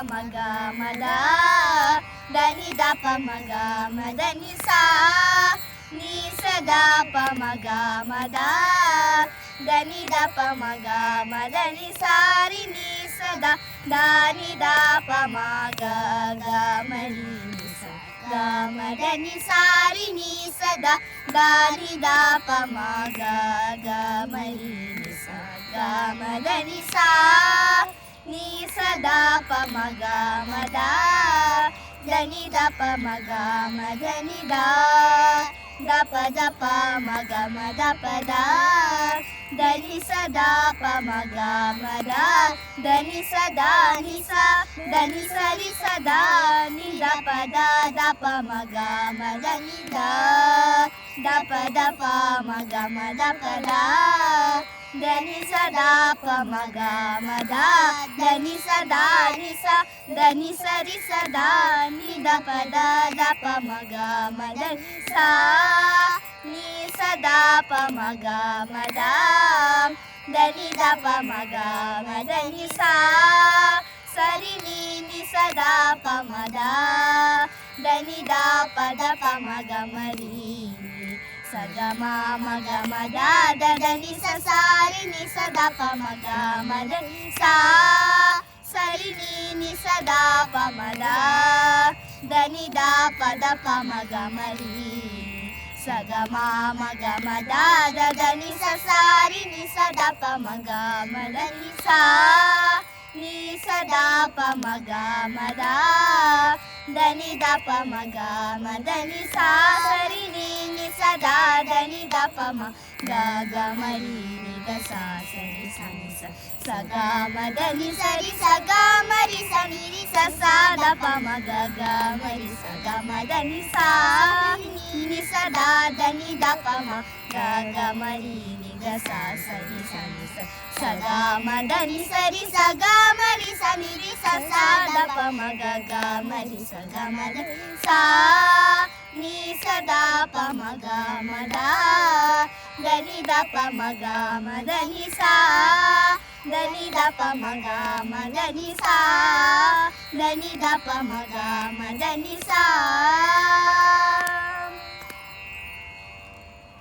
మగ మద దని దప మగ మదని సా నీ సదా ప మగ మద దని దప మగ మదని సారి నీ సదా దాని దప మగ గమరి గమదని సారి నీ సదా దాని దప మగ గమరి గమదని సా నీ సదా ప మగ మద దని దప మగ మదని దా దప దప మగ మద పద దని సదా ప మగ మద దని సదా ని సా దని సరి సదా ని దప దప మగ మద ని దా దప దప మగ మద పద దని సదా ప మగ మద దని సదా ని సా దని సరి సదా ని దప దప మగ మద సా ని సదా ప మగ మద దని దప మగ మద ని సా సరి ని సదా ప మద దని దప దప మగ మరి సగమ మగ మద దని సారి ని సదా ప మగ మద సా సరి ని సదా ప మద దని దప దప మగ మరి సగమ మగ మద దని సారి ని సదా ప మగ మద ని సా ని సదా ప మగ మద దని దప మగ మద ని సా సరి ని సదా దని దప మగ గమరి ని ద సా సరి సని స సగా మద ని సరి సగా మరి సని రి స సా దప మగ గమరి సగా మద ని సా ని సదా దని దప మగ గమరి ని ద సా సరి సని స సగా మద ని సరి సగా మరి సని రి స సా దప మగ గమరి సగా మద సా ని సదా ప మగ మద దని దప మగ మద ని సా దని దప మగ మద ని సా దని దప మగ మద ని సా